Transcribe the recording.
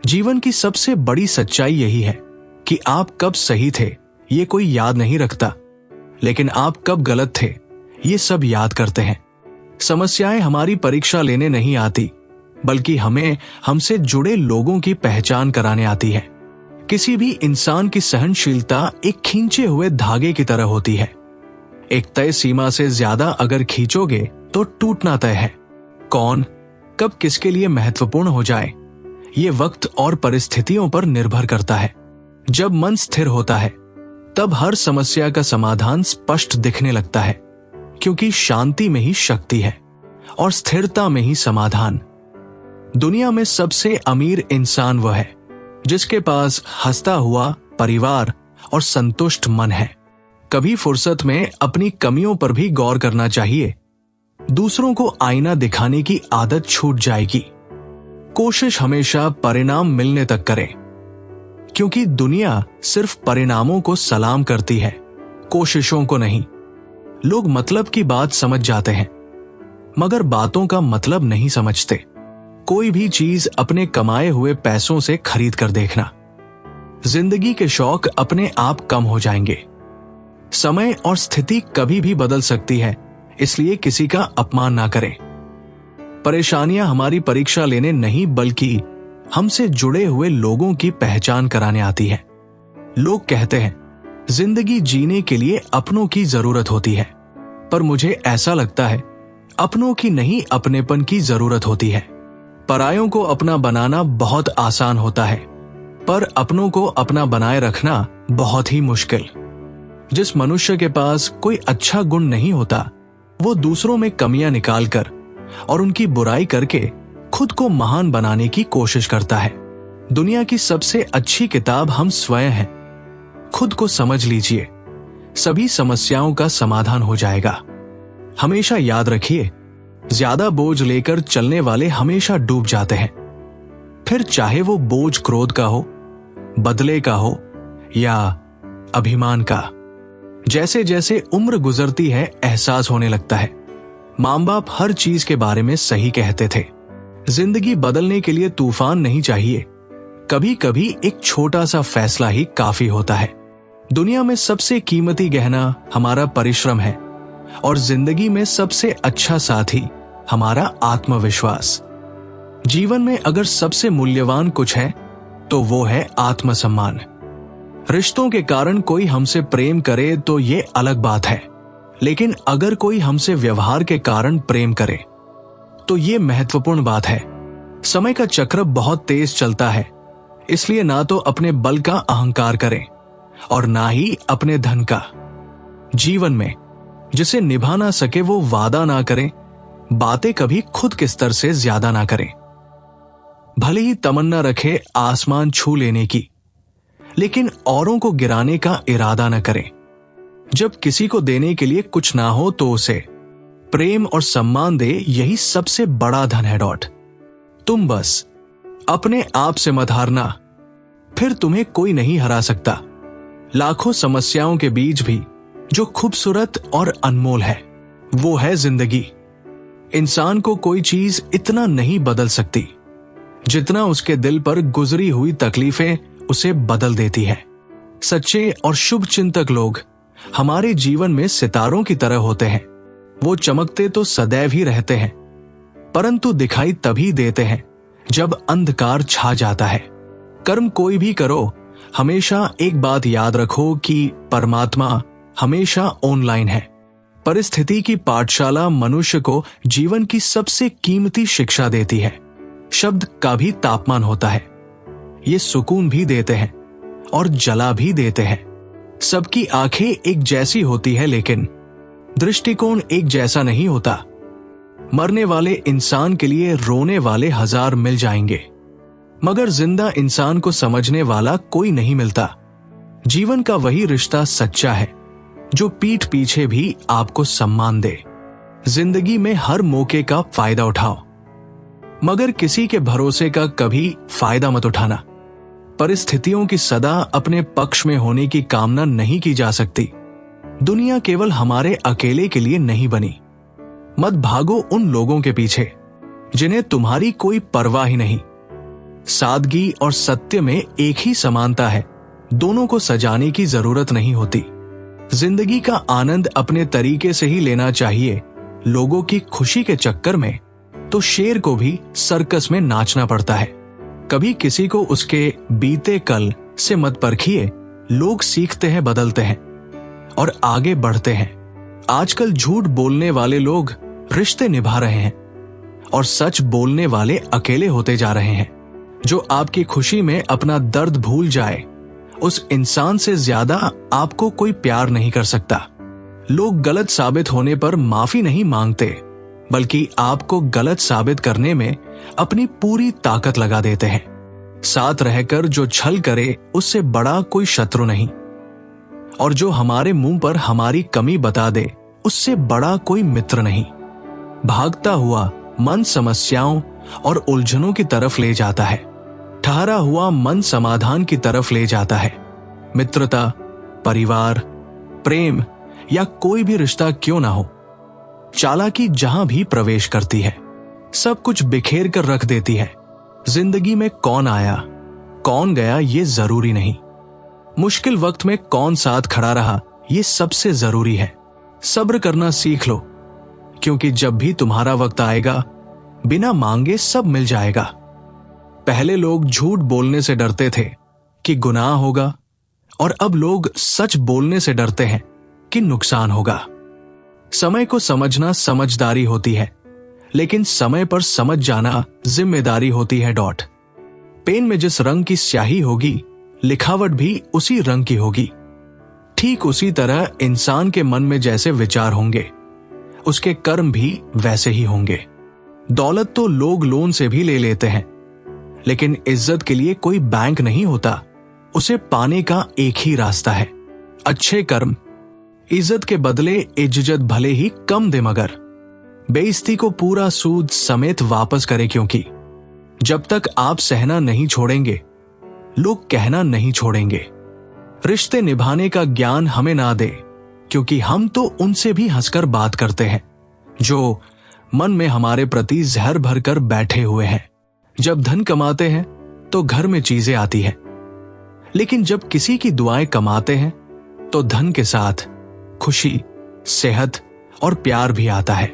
जीवन की सबसे बड़ी सच्चाई यही है कि आप कब सही थे ये कोई याद नहीं रखता, लेकिन आप कब गलत थे ये सब याद करते हैं। समस्याएं हमारी परीक्षा लेने नहीं आती, बल्कि हमें हमसे जुड़े लोगों की पहचान कराने आती है। किसी भी इंसान की सहनशीलता एक खींचे हुए धागे की तरह होती है। एक तय सीमा से ज्यादा अगर खींचोगे तो टूटना तय है। कौन कब किसके लिए महत्वपूर्ण हो जाए ये वक्त और परिस्थितियों पर निर्भर करता है। जब मन स्थिर होता है तब हर समस्या का समाधान स्पष्ट दिखने लगता है, क्योंकि शांति में ही शक्ति है और स्थिरता में ही समाधान। दुनिया में सबसे अमीर इंसान वह है जिसके पास हंसता हुआ परिवार और संतुष्ट मन है। कभी फुर्सत में अपनी कमियों पर भी गौर करना चाहिए। दूसरों को आईना दिखाने की आदत छूट जाएगी। कोशिश हमेशा परिणाम मिलने तक करें, क्योंकि दुनिया सिर्फ परिणामों को सलाम करती है, कोशिशों को नहीं। लोग मतलब की बात समझ जाते हैं, मगर बातों का मतलब नहीं समझते। कोई भी चीज अपने कमाए हुए पैसों से खरीद कर देखना। जिंदगी के शौक अपने आप कम हो जाएंगे। समय और स्थिति कभी भी बदल सकती है, इसलिए किसी का अपमान ना करें। परेशानियां हमारी परीक्षा लेने नहीं, बल्कि हमसे जुड़े हुए लोगों की पहचान कराने आती है। लोग कहते हैं जिंदगी जीने के लिए अपनों की जरूरत होती है, पर मुझे ऐसा लगता है अपनों की नहीं, अपनेपन की जरूरत होती है। परायों को अपना बनाना बहुत आसान होता है, पर अपनों को अपना बनाए रखना बहुत ही मुश्किल। जिस मनुष्य के पास कोई अच्छा गुण नहीं होता, वो दूसरों में कमियां निकालकर और उनकी बुराई करके खुद को महान बनाने की कोशिश करता है। दुनिया की सबसे अच्छी किताब हम स्वयं हैं। खुद को समझ लीजिए, सभी समस्याओं का समाधान हो जाएगा। हमेशा याद रखिए, ज्यादा बोझ लेकर चलने वाले हमेशा डूब जाते हैं। फिर चाहे वो बोझ क्रोध का हो, बदले का हो या अभिमान का। जैसे जैसे उम्र गुजरती है एहसास होने लगता है माँ बाप हर चीज के बारे में सही कहते थे। जिंदगी बदलने के लिए तूफान नहीं चाहिए, कभी कभी एक छोटा सा फैसला ही काफी होता है। दुनिया में सबसे कीमती गहना हमारा परिश्रम है और जिंदगी में सबसे अच्छा साथी हमारा आत्मविश्वास। जीवन में अगर सबसे मूल्यवान कुछ है तो वो है आत्मसम्मान। रिश्तों के कारण कोई हमसे प्रेम करे तो ये अलग बात है, लेकिन अगर कोई हमसे व्यवहार के कारण प्रेम करे तो ये महत्वपूर्ण बात है। समय का चक्र बहुत तेज चलता है, इसलिए ना तो अपने बल का अहंकार करें और ना ही अपने धन का। जीवन में जिसे निभा ना सके वो वादा ना करें, बातें कभी खुद के स्तर से ज्यादा ना करें। भले ही तमन्ना रखे आसमान छू लेने की, लेकिन औरों को गिराने का इरादा न करें। जब किसी को देने के लिए कुछ ना हो तो उसे प्रेम और सम्मान दे, यही सबसे बड़ा धन है। तुम बस अपने आप से मत हारना, फिर तुम्हें कोई नहीं हरा सकता। लाखों समस्याओं के बीच भी जो खूबसूरत और अनमोल है वो है जिंदगी। इंसान को कोई चीज इतना नहीं बदल सकती जितना उसके दिल पर गुजरी हुई तकलीफें उसे बदल देती है। सच्चे और शुभ चिंतक लोग हमारे जीवन में सितारों की तरह होते हैं। वो चमकते तो सदैव ही रहते हैं, परंतु दिखाई तभी देते हैं जब अंधकार छा जाता है। कर्म कोई भी करो, हमेशा एक बात याद रखो कि परमात्मा हमेशा ऑनलाइन है। परिस्थिति की पाठशाला मनुष्य को जीवन की सबसे कीमती शिक्षा देती है। शब्द का भी तापमान होता है, ये सुकून भी देते हैं और जला भी देते हैं। सबकी आंखें एक जैसी होती है, लेकिन दृष्टिकोण एक जैसा नहीं होता। मरने वाले इंसान के लिए रोने वाले 1000 मिल जाएंगे, मगर जिंदा इंसान को समझने वाला कोई नहीं मिलता। जीवन का वही रिश्ता सच्चा है जो पीठ पीछे भी आपको सम्मान दे। जिंदगी में हर मौके का फायदा उठाओ, मगर किसी के भरोसे का कभी फायदा मत उठाना। परिस्थितियों की सदा अपने पक्ष में होने की कामना नहीं की जा सकती। दुनिया केवल हमारे अकेले के लिए नहीं बनी। मत भागो उन लोगों के पीछे जिन्हें तुम्हारी कोई परवाह ही नहीं। सादगी और सत्य में एक ही समानता है। दोनों को सजाने की जरूरत नहीं होती। जिंदगी का आनंद अपने तरीके से ही लेना चाहिए। लोगों की खुशी के चक्कर में तो शेर को भी सर्कस में नाचना पड़ता है। कभी किसी को उसके बीते कल से मत परखिए। लोग सीखते हैं, बदलते हैं और आगे बढ़ते हैं। आजकल झूठ बोलने वाले लोग रिश्ते निभा रहे हैं और सच बोलने वाले अकेले होते जा रहे हैं। जो आपकी खुशी में अपना दर्द भूल जाए, उस इंसान से ज्यादा आपको कोई प्यार नहीं कर सकता। लोग गलत साबित होने पर माफी नहीं मांगते, बल्कि आपको गलत साबित करने में अपनी पूरी ताकत लगा देते हैं। साथ रहकर जो छल करे, उससे बड़ा कोई शत्रु नहीं। और जो हमारे मुंह पर हमारी कमी बता दे, उससे बड़ा कोई मित्र नहीं। भागता हुआ मन समस्याओं और उलझनों की तरफ ले जाता है। ठहरा हुआ मन समाधान की तरफ ले जाता है। मित्रता, परिवार, प्रेम या कोई भी रिश्ता क्यों ना हो, चालाकी जहां भी प्रवेश करती है, सब कुछ बिखेर कर रख देती है। जिंदगी में कौन आया, कौन गया, ये जरूरी नहीं। मुश्किल वक्त में कौन साथ खड़ा रहा, ये सबसे जरूरी है। सब्र करना सीख लो, क्योंकि जब भी तुम्हारा वक्त आएगा, बिना मांगे सब मिल जाएगा। पहले लोग झूठ बोलने से डरते थे कि गुनाह होगा, और अब लोग सच बोलने से डरते हैं कि नुकसान होगा। समय को समझना समझदारी होती है, लेकिन समय पर समझ जाना जिम्मेदारी होती है। पेन में जिस रंग की स्याही होगी, लिखावट भी उसी रंग की होगी। ठीक उसी तरह इंसान के मन में जैसे विचार होंगे, उसके कर्म भी वैसे ही होंगे। दौलत तो लोग लोन से भी ले लेते हैं, लेकिन इज्जत के लिए कोई बैंक नहीं होता। उसे पाने का एक ही रास्ता है, अच्छे कर्म। इज्जत के बदले इज्जत भले ही कम दे, मगर बेइज्जती को पूरा सूद समेत वापस करे, क्योंकि जब तक आप सहना नहीं छोड़ेंगे, लोग कहना नहीं छोड़ेंगे। रिश्ते निभाने का ज्ञान हमें ना दे, क्योंकि हम तो उनसे भी हंसकर बात करते हैं जो मन में हमारे प्रति जहर भर कर बैठे हुए हैं। जब धन कमाते हैं तो घर में चीजें आती हैं, लेकिन जब किसी की दुआएं कमाते हैं तो धन के साथ खुशी, सेहत और प्यार भी आता है।